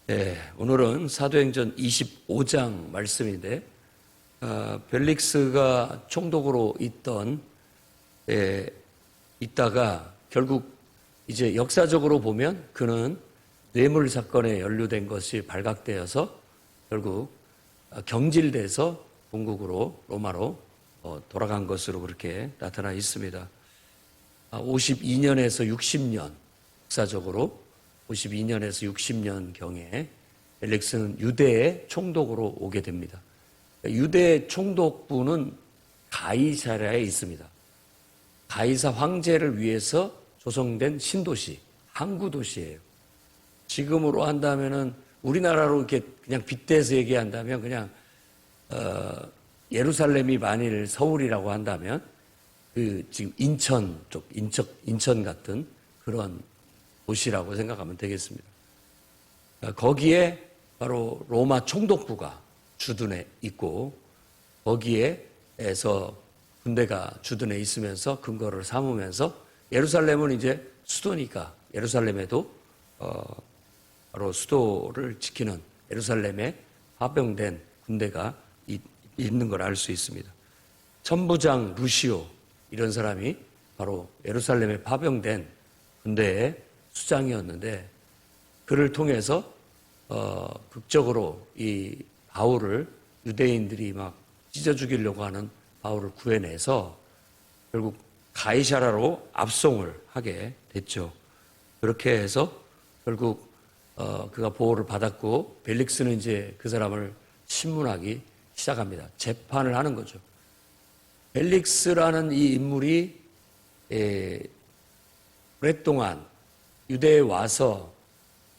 네, 오늘은 사도행전 25장 말씀인데 벨릭스가 총독으로 있다가 결국 이제 역사적으로 보면 그는 뇌물 사건에 연루된 것이 발각되어서 결국 경질돼서 본국으로 로마로 돌아간 것으로 그렇게 나타나 있습니다. 52년에서 60년 역사적으로 52년에서 60년경에 벨릭스는 유대의 총독으로 오게 됩니다. 유대 총독부는 가이사랴에 있습니다. 가이사 황제를 위해서 조성된 신도시, 항구도시예요. 지금으로 한다면은 우리나라로 이렇게 그냥 빗대서 얘기한다면 그냥 예루살렘이 만일 서울이라고 한다면 지금 인천 쪽, 인천 같은 그런 도시라고 생각하면 되겠습니다. 거기에 바로 로마 총독부가 주둔해 있고 거기에서 군대가 주둔해 있으면서 근거를 삼으면서 예루살렘은 이제 수도니까 예루살렘에도 바로 수도를 지키는 예루살렘에 파병된 군대가 있는 걸 알 수 있습니다. 천부장 루시오 이런 사람이 바로 예루살렘에 파병된 군대의 수장이었는데 그를 통해서 극적으로 이 바울을 유대인들이 막 찢어 죽이려고 하는 바울을 구해내서 결국 가이사랴로 압송을 하게 됐죠. 그렇게 해서 결국 그가 보호를 받았고 벨릭스는 이제 그 사람을 신문하기 시작합니다. 재판을 하는 거죠. 벨릭스라는 이 인물이 오랫동안 유대에 와서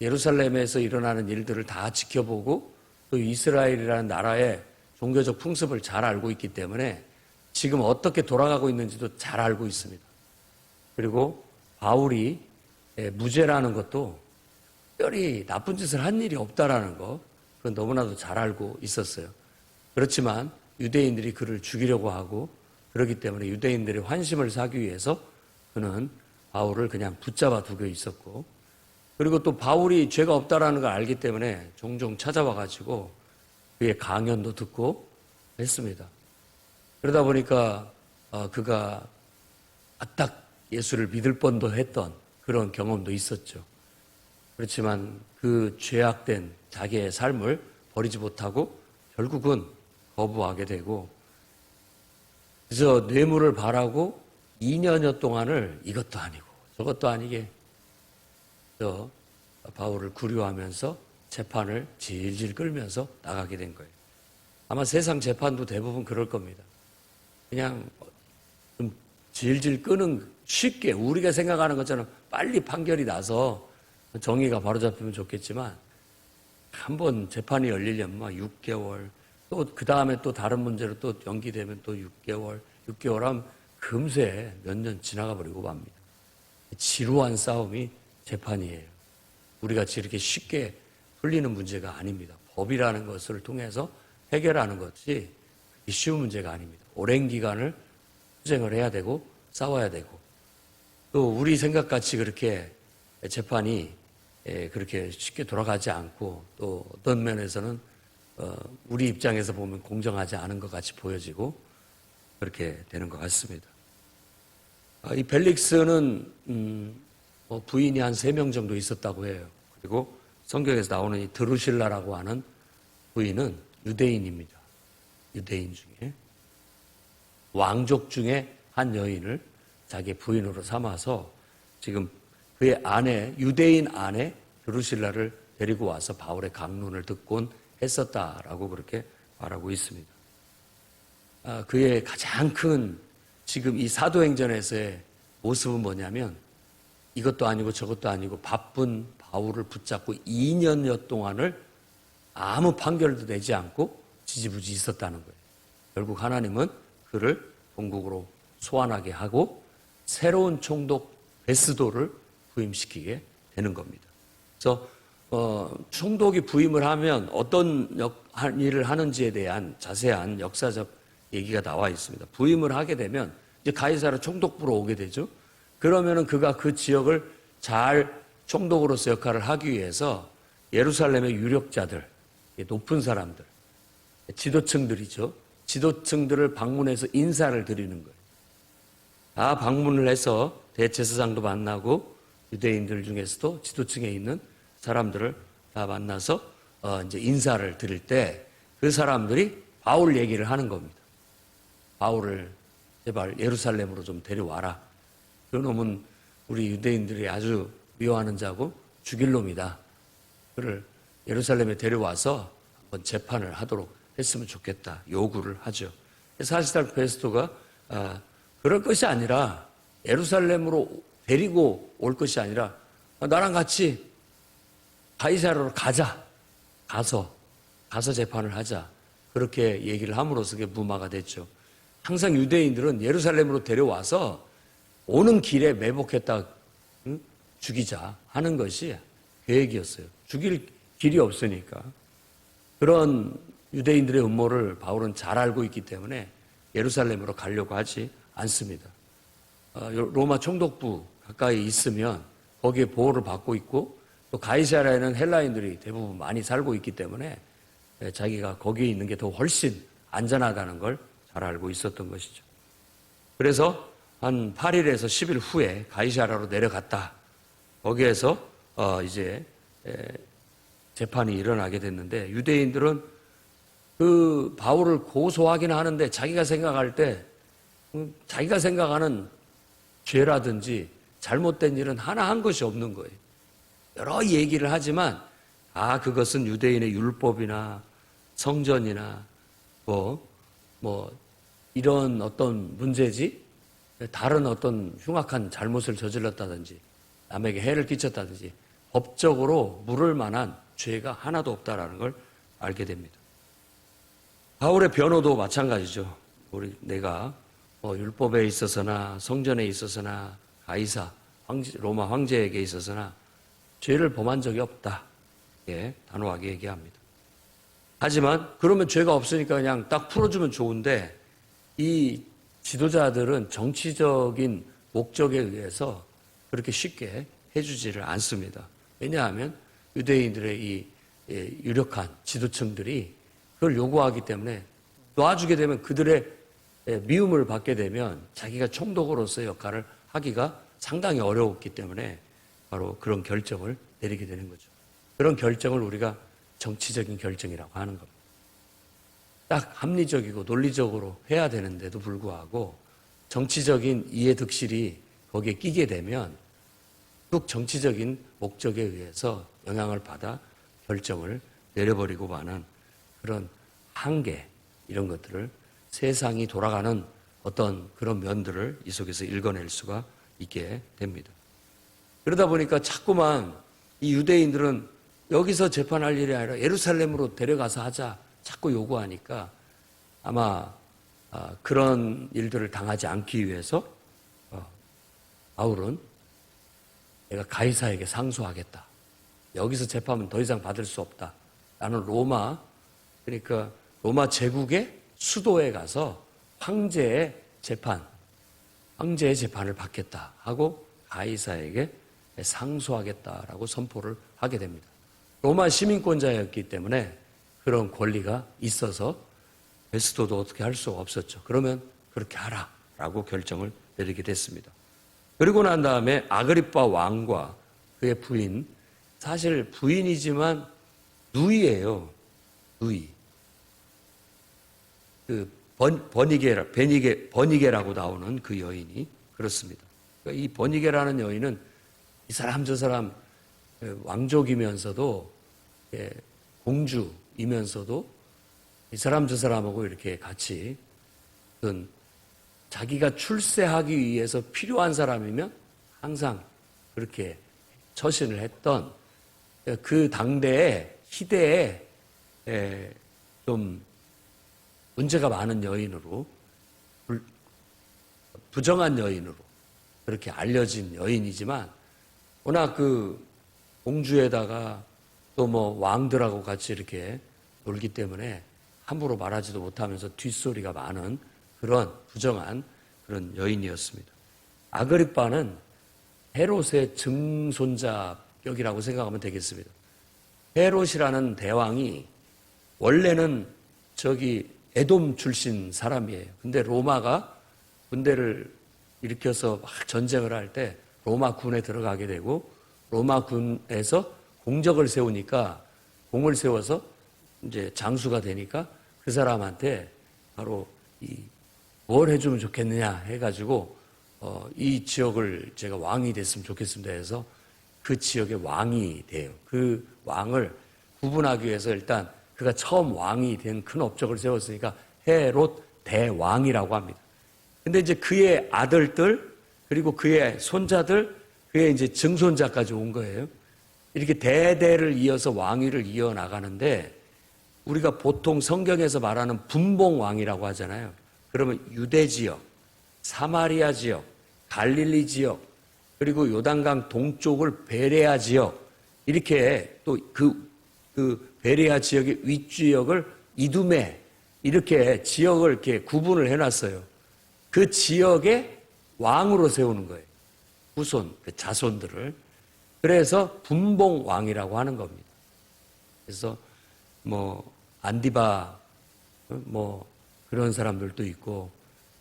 예루살렘에서 일어나는 일들을 다 지켜보고 또 이스라엘이라는 나라의 종교적 풍습을 잘 알고 있기 때문에 지금 어떻게 돌아가고 있는지도 잘 알고 있습니다. 그리고 바울이 무죄라는 것도 특별히 나쁜 짓을 한 일이 없다라는 거 그건 너무나도 잘 알고 있었어요. 그렇지만 유대인들이 그를 죽이려고 하고 그렇기 때문에 유대인들의 환심을 사기 위해서 그는 바울을 그냥 붙잡아 두고 있었고 그리고 또 바울이 죄가 없다라는 걸 알기 때문에 종종 찾아와 가지고 그의 강연도 듣고 했습니다. 그러다 보니까 그가 딱 예수를 믿을 뻔도 했던 그런 경험도 있었죠. 그렇지만 그 죄악된 자기의 삶을 버리지 못하고 결국은 거부하게 되고 그래서 뇌물을 바라고 2년여 동안을 이것도 아니고 저것도 아니게 바울을 구류하면서 재판을 질질 끌면서 나가게 된 거예요. 아마 세상 재판도 대부분 그럴 겁니다. 그냥 좀 질질 끄는 쉽게 우리가 생각하는 것처럼 빨리 판결이 나서 정의가 바로잡히면 좋겠지만 한번 재판이 열리려면 막 6개월 또 그 다음에 또 다른 문제로 또 연기되면 또 6개월 하면 금세 몇 년 지나가 버리고 맙니다. 지루한 싸움이 재판이에요. 우리같이 이렇게 쉽게 풀리는 문제가 아닙니다. 법이라는 것을 통해서 해결하는 것이 쉬운 문제가 아닙니다. 오랜 기간을 투쟁을 해야 되고 싸워야 되고 또 우리 생각같이 그렇게 재판이 그렇게 쉽게 돌아가지 않고 또 어떤 면에서는 우리 입장에서 보면 공정하지 않은 것 같이 보여지고 그렇게 되는 것 같습니다. 이 벨릭스는 부인이 한 3명 정도 있었다고 해요. 그리고 성경에서 나오는 이 드루실라라고 하는 부인은 유대인입니다. 유대인 중에 왕족 중에 한 여인을 자기 부인으로 삼아서 지금 그의 아내 유대인 아내 드루실라를 데리고 와서 바울의 강론을 듣곤 했었다라고 그렇게 말하고 있습니다. 그의 가장 큰 지금 이 사도행전에서의 모습은 뭐냐면 이것도 아니고 저것도 아니고 바쁜 바울을 붙잡고 2년여 동안을 아무 판결도 내지 않고 지지부지 있었다는 거예요. 결국 하나님은 그를 본국으로 소환하게 하고 새로운 총독 베스도를 부임시키게 되는 겁니다. 그래서 총독이 부임을 하면 어떤 일을 하는지에 대한 자세한 역사적 얘기가 나와 있습니다. 부임을 하게 되면 이제 가이사랴 총독부로 오게 되죠. 그러면은 그가 그 지역을 잘 총독으로서 역할을 하기 위해서 예루살렘의 유력자들, 높은 사람들, 지도층들이죠. 지도층들을 방문해서 인사를 드리는 거예요. 다 방문을 해서 대제사장도 만나고 유대인들 중에서도 지도층에 있는 사람들을 다 만나서 이제 인사를 드릴 때 그 사람들이 바울 얘기를 하는 겁니다. 바울을 제발 예루살렘으로 좀 데려와라. 그 놈은 우리 유대인들이 아주 미워하는 자고 죽일 놈이다. 그를 예루살렘에 데려와서 한번 재판을 하도록 했으면 좋겠다. 요구를 하죠. 사실상 베스토가 그럴 것이 아니라 예루살렘으로 데리고 올 것이 아니라 나랑 같이 가이사랴로 가자. 가서 재판을 하자. 그렇게 얘기를 함으로써 그게 무마가 됐죠. 항상 유대인들은 예루살렘으로 데려와서 오는 길에 매복했다 죽이자 하는 것이 계획이었어요. 죽일 길이 없으니까. 그런 유대인들의 음모를 바울은 잘 알고 있기 때문에 예루살렘으로 가려고 하지 않습니다. 로마 총독부 가까이 있으면 거기에 보호를 받고 있고 또 가이사랴에는 헬라인들이 대부분 많이 살고 있기 때문에 자기가 거기에 있는 게 더 훨씬 안전하다는 걸 잘 알고 있었던 것이죠. 그래서 한 8일에서 10일 후에 가이사랴로 내려갔다. 거기에서 이제 재판이 일어나게 됐는데 유대인들은 그 바울을 고소하긴 하는데 자기가 생각할 때 자기가 생각하는 죄라든지 잘못된 일은 하나 한 것이 없는 거예요. 여러 얘기를 하지만 그것은 유대인의 율법이나 성전이나 뭐 이런 어떤 문제지 다른 어떤 흉악한 잘못을 저질렀다든지 남에게 해를 끼쳤다든지 법적으로 물을 만한 죄가 하나도 없다라는 걸 알게 됩니다. 바울의 변호도 마찬가지죠. 내가 율법에 있어서나 성전에 있어서나 가이사 로마 황제에게 있어서나 죄를 범한 적이 없다. 단호하게 얘기합니다. 하지만 그러면 죄가 없으니까 그냥 딱 풀어주면 좋은데 이 지도자들은 정치적인 목적에 의해서 그렇게 쉽게 해주지를 않습니다. 왜냐하면 유대인들의 이 유력한 지도층들이 그걸 요구하기 때문에 놔주게 되면 그들의 미움을 받게 되면 자기가 총독으로서의 역할을 하기가 상당히 어려웠기 때문에 바로 그런 결정을 내리게 되는 거죠. 그런 결정을 우리가 정치적인 결정이라고 하는 겁니다. 딱 합리적이고 논리적으로 해야 되는데도 불구하고 정치적인 이해득실이 거기에 끼게 되면 쭉 정치적인 목적에 의해서 영향을 받아 결정을 내려버리고 마는 그런 한계 이런 것들을 세상이 돌아가는 어떤 그런 면들을 이 속에서 읽어낼 수가 있게 됩니다. 그러다 보니까 자꾸만 이 유대인들은 여기서 재판할 일이 아니라 예루살렘으로 데려가서 하자 자꾸 요구하니까 아마 그런 일들을 당하지 않기 위해서 바울은 내가 가이사에게 상소하겠다. 여기서 재판은 더 이상 받을 수 없다. 나는 그러니까 로마 제국의 수도에 가서 황제의 재판을 받겠다 하고 가이사에게 상소하겠다라고 선포를 하게 됩니다. 로마 시민권자였기 때문에 그런 권리가 있어서 베스토도 어떻게 할 수가 없었죠. 그러면 그렇게 하라라고 결정을 내리게 됐습니다. 그리고 난 다음에 아그리빠 왕과 그의 부인, 사실 부인이지만 누이예요. 누이. 버니게라고 나오는 그 여인이 그렇습니다. 그러니까 이 버니게라는 여인은 이 사람 저 사람 왕족이면서도 공주이면서도 이 사람 저 사람하고 이렇게 같이 자기가 출세하기 위해서 필요한 사람이면 항상 그렇게 처신을 했던 그 당대의 시대에 좀 문제가 많은 여인으로 부정한 여인으로 그렇게 알려진 여인이지만 워낙 그 공주에다가 또 뭐 왕들하고 같이 이렇게 놀기 때문에 함부로 말하지도 못하면서 뒷소리가 많은 그런 부정한 그런 여인이었습니다. 아그리빠는 헤롯의 증손자격이라고 생각하면 되겠습니다. 헤롯이라는 대왕이 원래는 저기 에돔 출신 사람이에요. 근데 로마가 군대를 일으켜서 막 전쟁을 할 때 로마 군에 들어가게 되고 로마 군에서 공적을 세우니까 공을 세워서 이제 장수가 되니까 그 사람한테 바로 뭘 해주면 좋겠느냐 해가지고 이 지역을 제가 왕이 됐으면 좋겠습니다 해서 그 지역의 왕이 돼요. 그 왕을 구분하기 위해서 일단 그가 처음 왕이 된 큰 업적을 세웠으니까 헤롯 대왕이라고 합니다. 근데 이제 그의 아들들 그리고 그의 손자들 그의 이제 증손자까지 온 거예요. 이렇게 대대를 이어서 왕위를 이어나가는데 우리가 보통 성경에서 말하는 분봉왕이라고 하잖아요. 그러면 유대 지역, 사마리아 지역, 갈릴리 지역, 그리고 요단강 동쪽을 베레아 지역 이렇게 또 그 베레아 지역의 윗지역을 이두메 이렇게 지역을 이렇게 구분을 해놨어요. 그 지역의 왕으로 세우는 거예요. 후손, 그 자손들을. 그래서 분봉왕이라고 하는 겁니다. 그래서 뭐 안디바 뭐 그런 사람들도 있고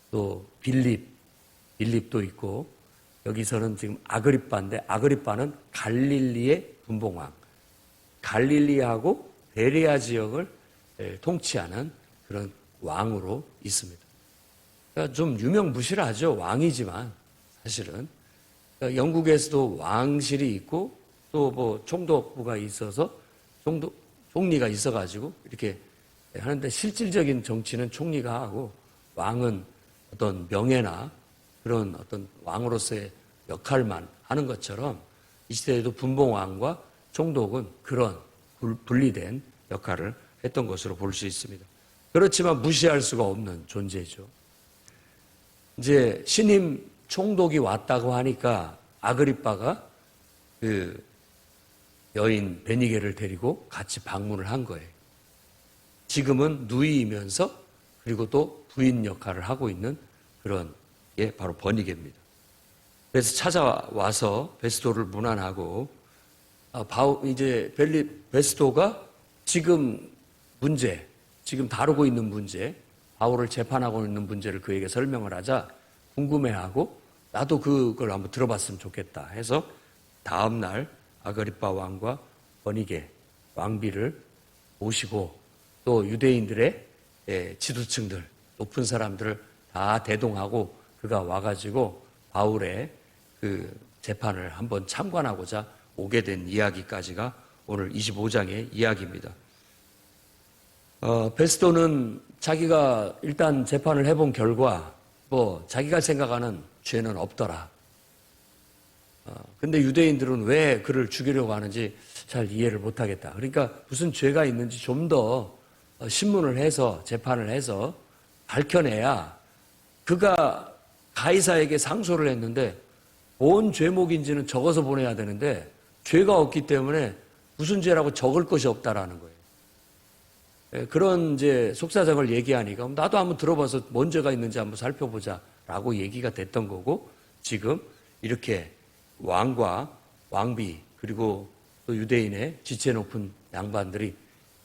또 빌립도 있고 여기서는 지금 아그리빠인데 아그리빠는 갈릴리의 분봉왕. 갈릴리하고 베레아 지역을 통치하는 그런 왕으로 있습니다. 그러니까 좀 유명무실하죠. 왕이지만 사실은. 그러니까 영국에서도 왕실이 있고 또 뭐 총독부가 있어서 총리가 있어가지고 이렇게 하는데 실질적인 정치는 총리가 하고 왕은 어떤 명예나 그런 어떤 왕으로서의 역할만 하는 것처럼 이 시대에도 분봉왕과 총독은 그런 분리된 역할을 했던 것으로 볼 수 있습니다. 그렇지만 무시할 수가 없는 존재죠. 이제 신임 총독이 왔다고 하니까 아그리빠가 그 여인 베니게를 데리고 같이 방문을 한 거예요. 지금은 누이이면서 그리고 또 부인 역할을 하고 있는 그런 게 바로 버니게입니다. 그래서 찾아와서 베스도를 문안하고 이제 베스도가 지금 다루고 있는 문제, 바울을 재판하고 있는 문제를 그에게 설명을 하자 궁금해하고 나도 그걸 한번 들어봤으면 좋겠다 해서 다음 날 아그리빠 왕과 버니게 왕비를 모시고 또 유대인들의 지도층들, 높은 사람들을 다 대동하고 그가 와가지고 바울의 그 재판을 한번 참관하고자 오게 된 이야기까지가 오늘 25장의 이야기입니다. 베스도는 자기가 일단 재판을 해본 결과 자기가 생각하는 죄는 없더라. 근데 유대인들은 왜 그를 죽이려고 하는지 잘 이해를 못하겠다. 그러니까 무슨 죄가 있는지 좀 더 신문을 해서 재판을 해서 밝혀내야 그가 가이사에게 상소를 했는데 뭔 죄목인지는 적어서 보내야 되는데 죄가 없기 때문에 무슨 죄라고 적을 것이 없다라는 거예요. 그런 이제 속사정을 얘기하니까 나도 한번 들어봐서 뭔 죄가 있는지 한번 살펴보자라고 얘기가 됐던 거고 지금 이렇게 왕과 왕비 그리고 또 유대인의 지체 높은 양반들이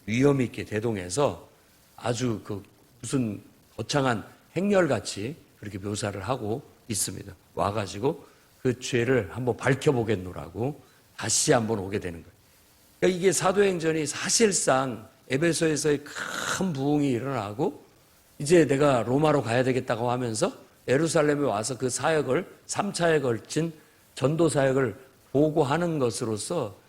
위험 있게 대동해서 아주 그 무슨 거창한 행렬같이 그렇게 묘사를 하고 있습니다. 와가지고 그 죄를 한번 밝혀보겠노라고 다시 한번 오게 되는 거예요. 그러니까 이게 사도행전이 사실상 에베소에서의 큰 부흥이 일어나고 이제 내가 로마로 가야 되겠다고 하면서 예루살렘에 와서 그 사역을 3차에 걸친 전도 사역을 보고하는 것으로서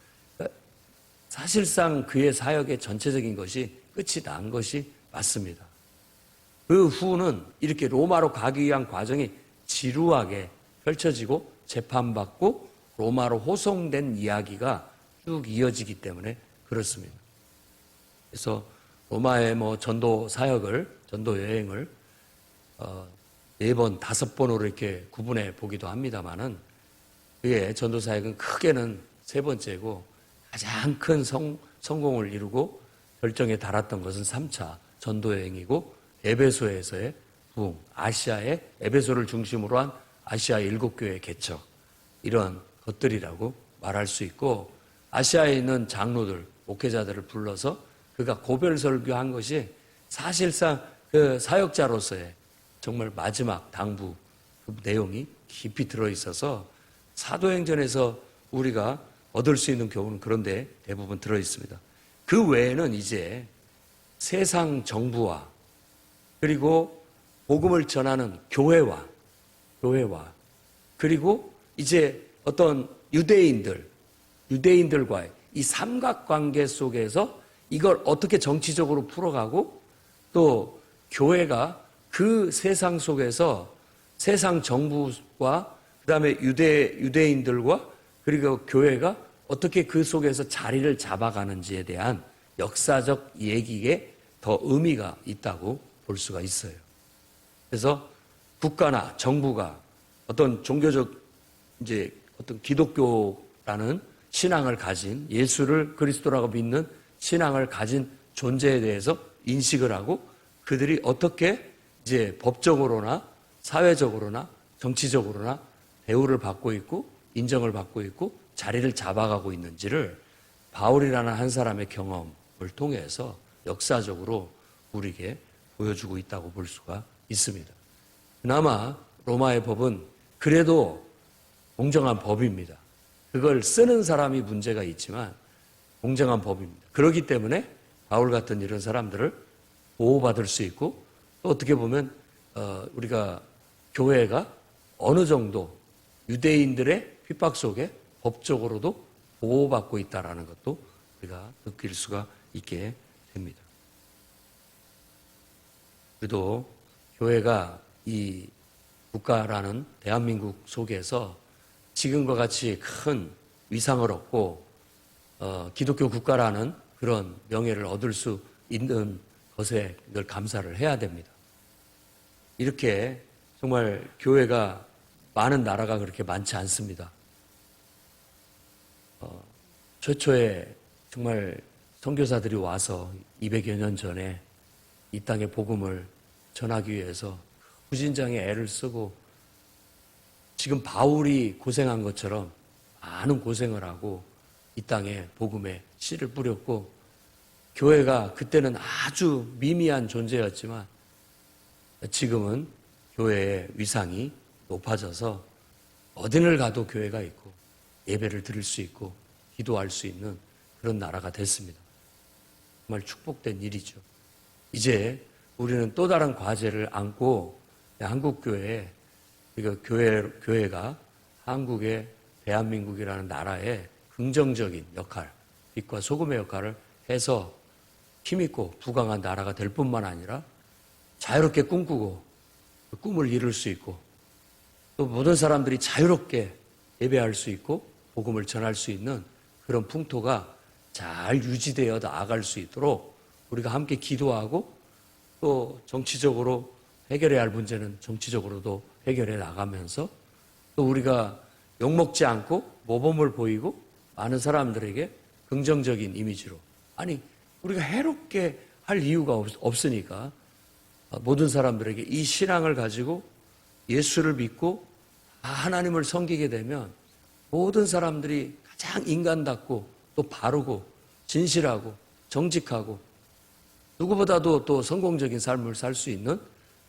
사실상 그의 사역의 전체적인 것이 끝이 난 것이 맞습니다. 그 후는 이렇게 로마로 가기 위한 과정이 지루하게 펼쳐지고 재판받고 로마로 호송된 이야기가 쭉 이어지기 때문에 그렇습니다. 그래서 로마의 전도 사역을, 전도 여행을 4번, 5번으로 이렇게 구분해 보기도 합니다만은 그의 전도 사역은 크게는 3번째고 가장 큰 성공을 이루고 결정에 달았던 것은 3차 전도 여행이고 에베소에서의 부흥, 아시아의 에베소를 중심으로 한 아시아의 7교회 개척 이런 것들이라고 말할 수 있고 아시아에 있는 장로들 목회자들을 불러서 그가 고별 설교한 것이 사실상 그 사역자로서의 정말 마지막 당부 그 내용이 깊이 들어있어서 사도행전에서 우리가 얻을 수 있는 교훈은 그런데 대부분 들어있습니다. 그 외에는 이제 세상 정부와 그리고 복음을 전하는 교회와 그리고 이제 어떤 유대인들과의 이 삼각관계 속에서 이걸 어떻게 정치적으로 풀어가고 또 교회가 그 세상 속에서 세상 정부와 그다음에 유대인들과 그리고 교회가 어떻게 그 속에서 자리를 잡아가는지에 대한 역사적 얘기에 더 의미가 있다고 볼 수가 있어요. 그래서 국가나 정부가 어떤 종교적 이제 어떤 기독교라는 신앙을 가진 예수를 그리스도라고 믿는 신앙을 가진 존재에 대해서 인식을 하고 그들이 어떻게 이제 법적으로나 사회적으로나 정치적으로나 대우를 받고 있고 인정을 받고 있고 자리를 잡아가고 있는지를 바울이라는 한 사람의 경험을 통해서 역사적으로 우리에게 보여주고 있다고 볼 수가 있습니다. 그나마 로마의 법은 그래도 공정한 법입니다. 그걸 쓰는 사람이 문제가 있지만 공정한 법입니다. 그렇기 때문에 바울 같은 이런 사람들을 보호받을 수 있고 또 어떻게 보면 우리가 교회가 어느 정도 유대인들의 핍박 속에 법적으로도 보호받고 있다는 것도 우리가 느낄 수가 있게 됩니다. 그래도 교회가 이 국가라는 대한민국 속에서 지금과 같이 큰 위상을 얻고 기독교 국가라는 그런 명예를 얻을 수 있는 것에 늘 감사를 해야 됩니다. 이렇게 정말 교회가 많은 나라가 그렇게 많지 않습니다. 최초에 정말 선교사들이 와서 200여 년 전에 이 땅에 복음을 전하기 위해서 후진장에 애를 쓰고 지금 바울이 고생한 것처럼 많은 고생을 하고 이 땅에 복음의 씨를 뿌렸고 교회가 그때는 아주 미미한 존재였지만 지금은 교회의 위상이 높아져서 어디를 가도 교회가 있고 예배를 드릴 수 있고 기도할 수 있는 그런 나라가 됐습니다. 정말 축복된 일이죠. 이제 우리는 또 다른 과제를 안고 한국교회에 교회가 한국의 대한민국이라는 나라의 긍정적인 역할, 빛과 소금의 역할을 해서 힘있고 부강한 나라가 될 뿐만 아니라 자유롭게 꿈꾸고 그 꿈을 이룰 수 있고 또 모든 사람들이 자유롭게 예배할 수 있고 복음을 전할 수 있는 그런 풍토가 잘 유지되어 나아갈 수 있도록 우리가 함께 기도하고 또 정치적으로 해결해야 할 문제는 정치적으로도 해결해 나가면서 또 우리가 욕먹지 않고 모범을 보이고 많은 사람들에게 긍정적인 이미지로 아니 우리가 해롭게 할 이유가 없으니까 모든 사람들에게 이 신앙을 가지고 예수를 믿고 하나님을 섬기게 되면 모든 사람들이 가장 인간답고 또 바르고 진실하고 정직하고 누구보다도 또 성공적인 삶을 살 수 있는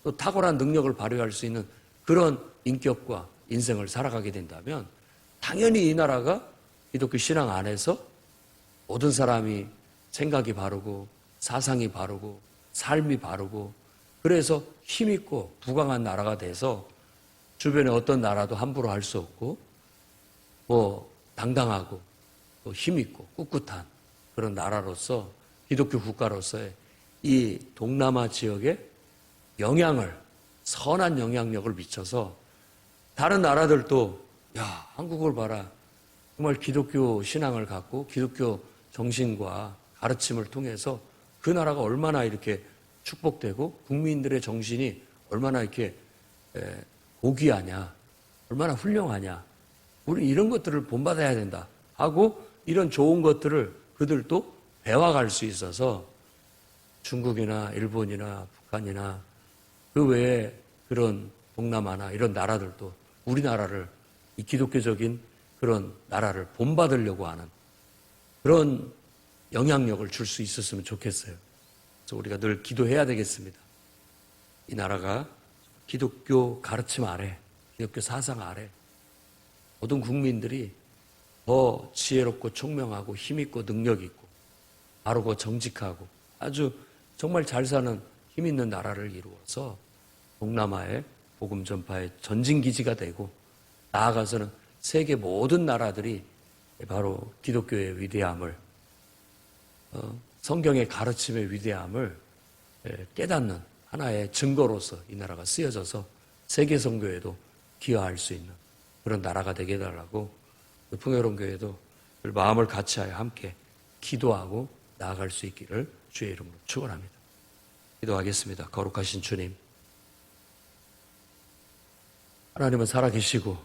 또 탁월한 능력을 발휘할 수 있는 그런 인격과 인생을 살아가게 된다면 당연히 이 나라가 기독교 신앙 안에서 모든 사람이 생각이 바르고 사상이 바르고 삶이 바르고 그래서 힘있고 부강한 나라가 돼서 주변에 어떤 나라도 함부로 할 수 없고 당당하고 또 힘있고 꿋꿋한 그런 나라로서 기독교 국가로서의 이 동남아 지역에 선한 영향력을 미쳐서 다른 나라들도 한국을 봐라. 정말 기독교 신앙을 갖고 기독교 정신과 가르침을 통해서 그 나라가 얼마나 이렇게 축복되고 국민들의 정신이 얼마나 이렇게 고귀하냐, 얼마나 훌륭하냐. 우리 이런 것들을 본받아야 된다 하고 이런 좋은 것들을 그들도 배워갈 수 있어서 중국이나 일본이나 북한이나 그 외에 그런 동남아나 이런 나라들도 우리나라를 이 기독교적인 그런 나라를 본받으려고 하는 그런 영향력을 줄 수 있었으면 좋겠어요. 그래서 우리가 늘 기도해야 되겠습니다. 이 나라가 기독교 가르침 아래, 기독교 사상 아래 모든 국민들이 더 지혜롭고 총명하고 힘있고 능력있고 바르고 정직하고 아주 정말 잘 사는 힘있는 나라를 이루어서 동남아의 복음 전파의 전진기지가 되고 나아가서는 세계 모든 나라들이 바로 기독교의 위대함을 성경의 가르침의 위대함을 깨닫는 하나의 증거로서 이 나라가 쓰여져서 세계 선교에도 기여할 수 있는 그런 나라가 되게 해달라고 풍요로운 교회도 마음을 같이하여 함께 기도하고 나아갈 수 있기를 주의 이름으로 축원합니다. 기도하겠습니다. 거룩하신 주님, 하나님은 살아계시고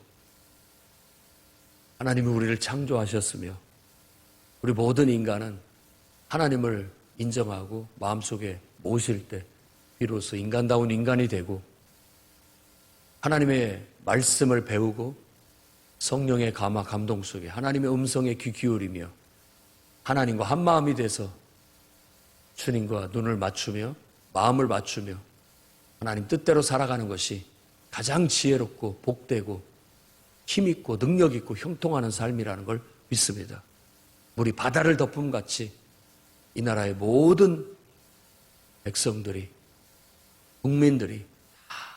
하나님이 우리를 창조하셨으며 우리 모든 인간은 하나님을 인정하고 마음속에 모실 때 비로소 인간다운 인간이 되고 하나님의 말씀을 배우고 성령의 감화 감동 속에 하나님의 음성에 귀 기울이며 하나님과 한 마음이 돼서 주님과 눈을 맞추며 마음을 맞추며 하나님 뜻대로 살아가는 것이 가장 지혜롭고 복되고 힘있고 능력있고 형통하는 삶이라는 걸 믿습니다. 물이 바다를 덮음같이 이 나라의 모든 백성들이 국민들이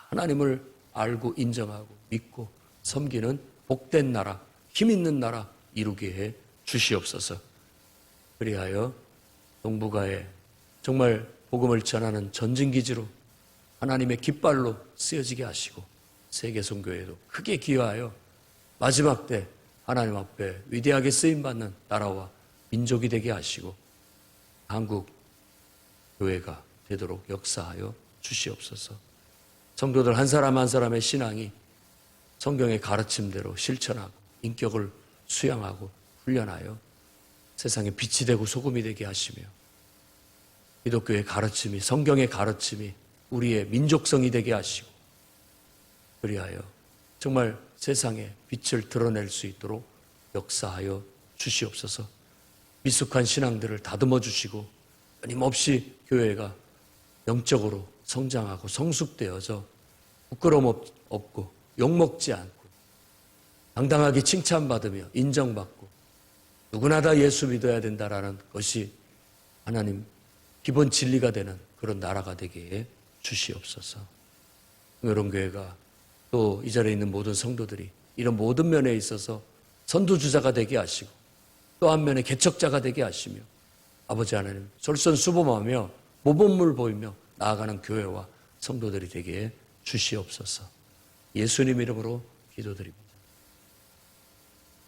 하나님을 알고 인정하고 믿고 섬기는 복된 나라, 힘있는 나라 이루게 해 주시옵소서. 그리하여 동북아에 정말 복음을 전하는 전진기지로 하나님의 깃발로 쓰여지게 하시고 세계 선교에도 크게 기여하여 마지막 때 하나님 앞에 위대하게 쓰임받는 나라와 민족이 되게 하시고 한국 교회가 되도록 역사하여 주시옵소서. 성도들 한 사람 한 사람의 신앙이 성경의 가르침대로 실천하고 인격을 수양하고 훈련하여 세상에 빛이 되고 소금이 되게 하시며 기독교의 가르침이 성경의 가르침이 우리의 민족성이 되게 하시고 그리하여 정말 세상에 빛을 드러낼 수 있도록 역사하여 주시옵소서. 미숙한 신앙들을 다듬어 주시고 끊임없이 교회가 영적으로 성장하고 성숙되어져 부끄러움 없고 욕먹지 않고 당당하게 칭찬받으며 인정받고 누구나 다 예수 믿어야 된다라는 것이 하나님 기본 진리가 되는 그런 나라가 되게 해 주시옵소서. 이런 교회가 또 이 자리에 있는 모든 성도들이 이런 모든 면에 있어서 선두주자가 되게 하시고 또 한 면에 개척자가 되게 하시며 아버지 하나님 솔선수범하며 모범을 보이며 나아가는 교회와 성도들이 되게 해 주시옵소서. 예수님 이름으로 기도드립니다.